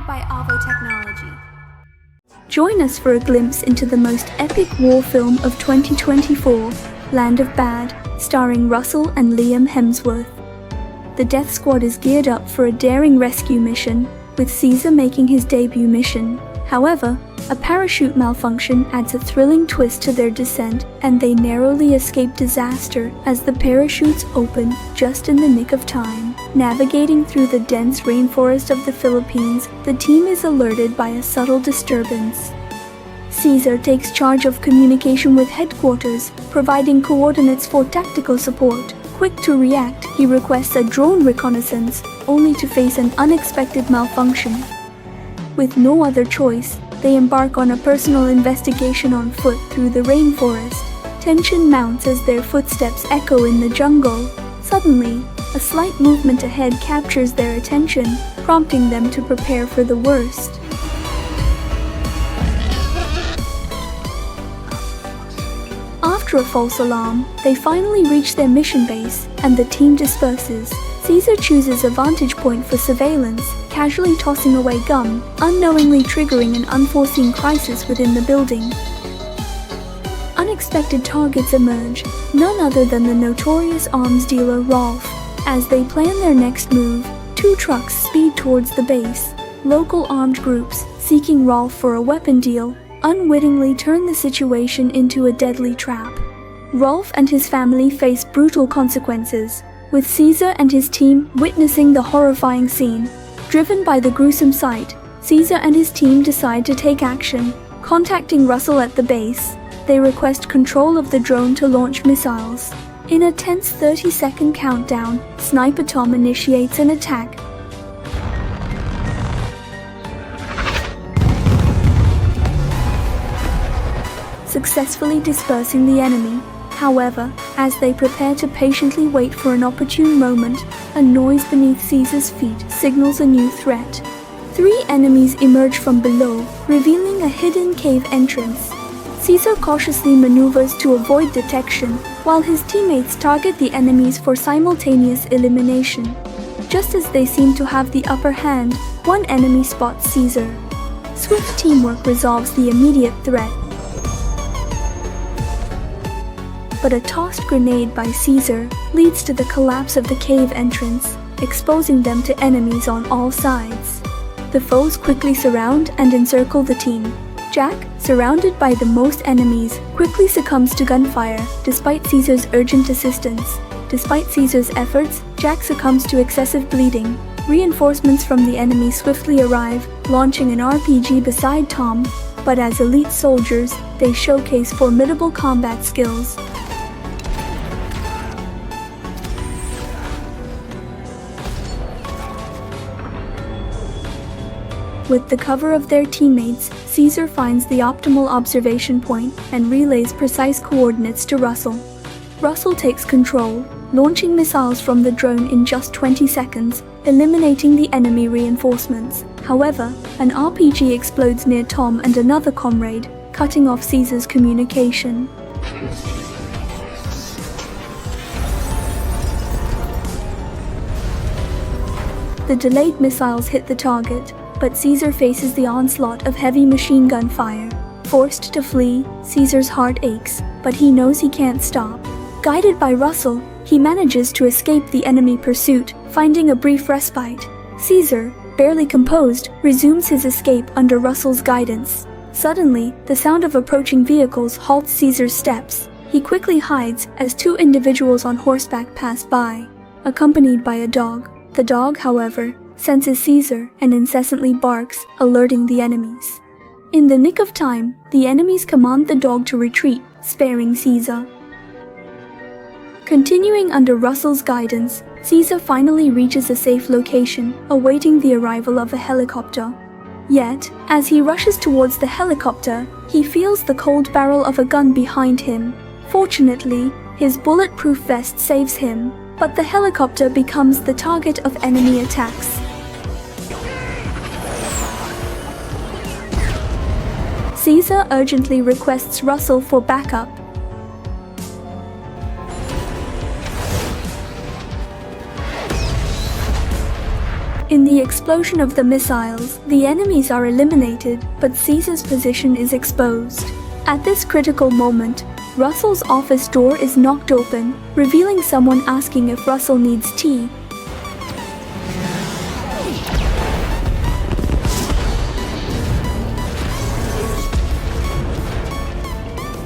by Avo Technology. Join us for a glimpse into the most epic war film of 2024, Land of Bad, starring Russell and Liam Hemsworth. The Death Squad is geared up for a daring rescue mission, with Caesar making his debut mission. However, a parachute malfunction adds a thrilling twist to their descent, and they narrowly escape disaster as the parachutes open just in the nick of time. Navigating through the dense rainforest of the Philippines, the team is alerted by a subtle disturbance. Caesar takes charge of communication with headquarters, providing coordinates for tactical support. Quick to react, he requests a drone reconnaissance, only to face an unexpected malfunction. With no other choice, they embark on a personal investigation on foot through the rainforest. Tension mounts as their footsteps echo in the jungle. Suddenly, a slight movement ahead captures their attention, prompting them to prepare for the worst. After a false alarm, they finally reach their mission base, and the team disperses. Caesar chooses a vantage point for surveillance, casually tossing away gum, unknowingly triggering an unforeseen crisis within the building. Unexpected targets emerge, none other than the notorious arms dealer Rolf. As they plan their next move, two trucks speed towards the base. Local armed groups, seeking Rolf for a weapon deal, unwittingly turn the situation into a deadly trap. Rolf and his family face brutal consequences, with Caesar and his team witnessing the horrifying scene. Driven by the gruesome sight, Caesar and his team decide to take action. Contacting Russell at the base, they request control of the drone to launch missiles. In a tense 30-second countdown, Sniper Tom initiates an attack. Successfully dispersing the enemy. However, as they prepare to patiently wait for an opportune moment, a noise beneath Caesar's feet signals a new threat. Three enemies emerge from below, revealing a hidden cave entrance. Caesar cautiously maneuvers to avoid detection, while his teammates target the enemies for simultaneous elimination. Just as they seem to have the upper hand, one enemy spots Caesar. Swift teamwork resolves the immediate threat. But a tossed grenade by Caesar leads to the collapse of the cave entrance, exposing them to enemies on all sides. The foes quickly surround and encircle the team. Jack, surrounded by the most enemies, quickly succumbs to gunfire, despite Caesar's urgent assistance. Despite Caesar's efforts, Jack succumbs to excessive bleeding. Reinforcements from the enemy swiftly arrive, launching an RPG beside Tom, but as elite soldiers, they showcase formidable combat skills. With the cover of their teammates, Caesar finds the optimal observation point and relays precise coordinates to Russell. Russell takes control, launching missiles from the drone in just 20 seconds, eliminating the enemy reinforcements. However, an RPG explodes near Tom and another comrade, cutting off Caesar's communication. The delayed missiles hit the target, but Caesar faces the onslaught of heavy machine gun fire. Forced to flee, Caesar's heart aches, but he knows he can't stop. Guided by Russell, he manages to escape the enemy pursuit, finding a brief respite. Caesar, barely composed, resumes his escape under Russell's guidance. Suddenly, the sound of approaching vehicles halts Caesar's steps. He quickly hides as two individuals on horseback pass by, accompanied by a dog. The dog, however, senses Caesar and incessantly barks, alerting the enemies. In the nick of time, the enemies command the dog to retreat, sparing Caesar. Continuing under Russell's guidance, Caesar finally reaches a safe location, awaiting the arrival of a helicopter. Yet, as he rushes towards the helicopter, he feels the cold barrel of a gun behind him. Fortunately, his bulletproof vest saves him, but the helicopter becomes the target of enemy attacks. Caesar urgently requests Russell for backup. In the the explosion of the missiles, the enemies are eliminated, but Caesar's position is exposed. At this critical moment, Russell's office door is knocked open, revealing someone asking if Russell needs tea.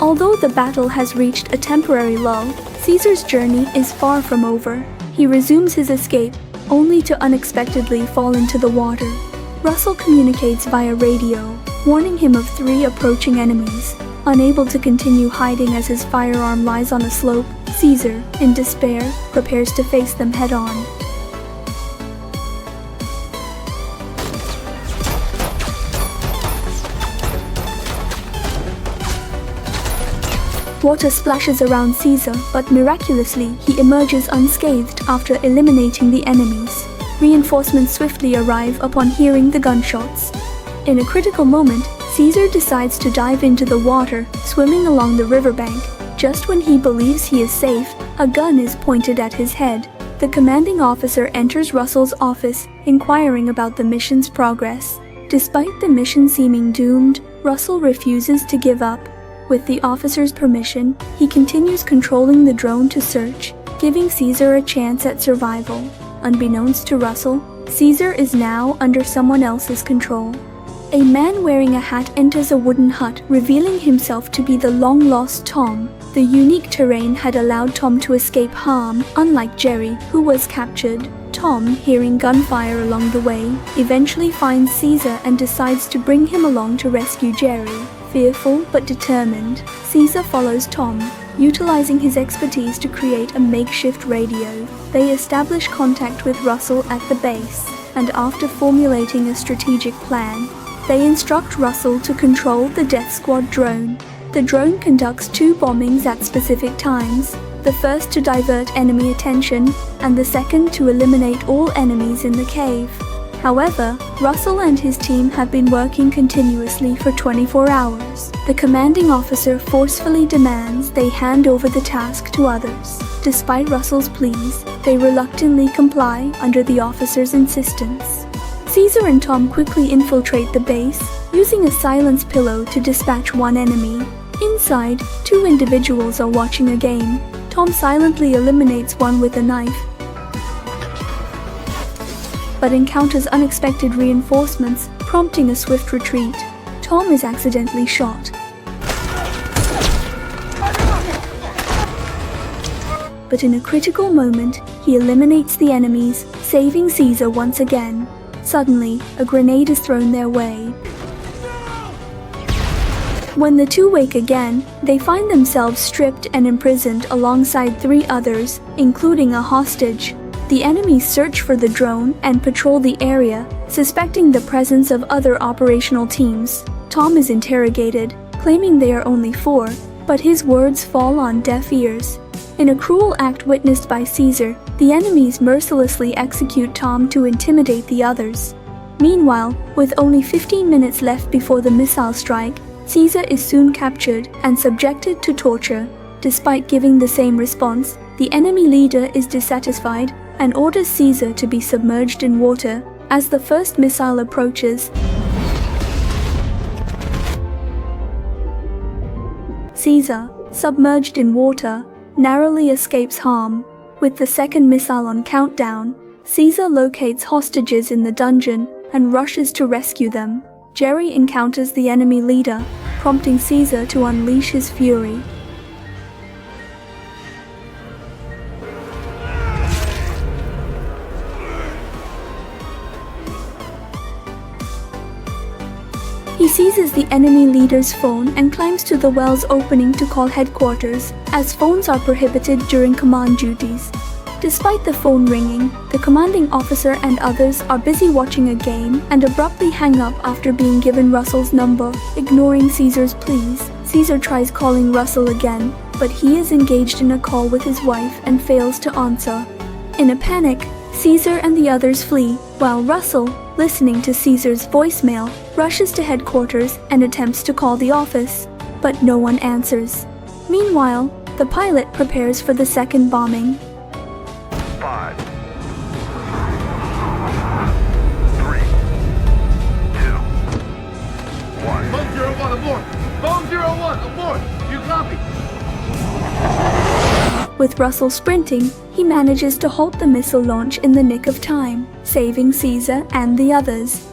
Although the battle has reached a temporary lull, Caesar's journey is far from over. He resumes his escape, only to unexpectedly fall into the water. Russell communicates via radio, warning him of 3 approaching enemies. Unable to continue hiding as his firearm lies on a slope, Caesar, in despair, prepares to face them head-on. Water splashes around Caesar, but miraculously he emerges unscathed after eliminating the enemies. Reinforcements swiftly arrive upon hearing the gunshots. In a critical moment, Caesar decides to dive into the water, swimming along the riverbank. Just when he believes he is safe, a gun is pointed at his head. The commanding officer enters Russell's office, inquiring about the mission's progress. Despite the mission seeming doomed, Russell refuses to give up. With the officer's permission, he continues controlling the drone to search, giving Caesar a chance at survival. Unbeknownst to Russell, Caesar is now under someone else's control. A man wearing a hat enters a wooden hut, revealing himself to be the long-lost Tom. The unique terrain had allowed Tom to escape harm, unlike Jerry, who was captured. Tom, hearing gunfire along the way, eventually finds Caesar and decides to bring him along to rescue Jerry. Fearful but determined, Caesar follows Tom, utilizing his expertise to create a makeshift radio. They establish contact with Russell at the base, and after formulating a strategic plan, they instruct Russell to control the Death Squad drone. The drone conducts 2 bombings at specific times, the first to divert enemy attention, and the second to eliminate all enemies in the cave. However, Russell and his team have been working continuously for 24 hours. The commanding officer forcefully demands they hand over the task to others. Despite Russell's pleas, they reluctantly comply under the officer's insistence. Caesar and Tom quickly infiltrate the base, using a silence pillow to dispatch one enemy. Inside, 2 individuals are watching a game. Tom silently eliminates one with a knife, but encounters unexpected reinforcements, prompting a swift retreat. Tom is accidentally shot. But in a critical moment, he eliminates the enemies, saving Caesar once again. Suddenly, a grenade is thrown their way. When the 2 wake again, they find themselves stripped and imprisoned alongside 3 others, including a hostage. The enemies search for the drone and patrol the area, suspecting the presence of other operational teams. Tom is interrogated, claiming they are only 4, but his words fall on deaf ears. In a cruel act witnessed by Caesar, the enemies mercilessly execute Tom to intimidate the others. Meanwhile, with only 15 minutes left before the missile strike, Caesar is soon captured and subjected to torture. Despite giving the same response, the enemy leader is dissatisfied and orders Caesar to be submerged in water. As the first missile approaches, Caesar, submerged in water, narrowly escapes harm. With the second missile on countdown, Caesar locates hostages in the dungeon and rushes to rescue them. Jerry encounters the enemy leader, prompting Caesar to unleash his fury. He seizes the enemy leader's phone and climbs to the well's opening to call headquarters, as phones are prohibited during command duties. Despite the phone ringing, the commanding officer and others are busy watching a game and abruptly hang up after being given Russell's number. Ignoring Caesar's pleas, Caesar tries calling Russell again, but he is engaged in a call with his wife and fails to answer. In a panic, Caesar and the others flee, while Russell, listening to Caesar's voicemail, rushes to headquarters and attempts to call the office, but no one answers. Meanwhile, the pilot prepares for the second bombing. 5, Abort! You copy? With Russell sprinting, he manages to halt the missile launch in the nick of time, saving Caesar and the others.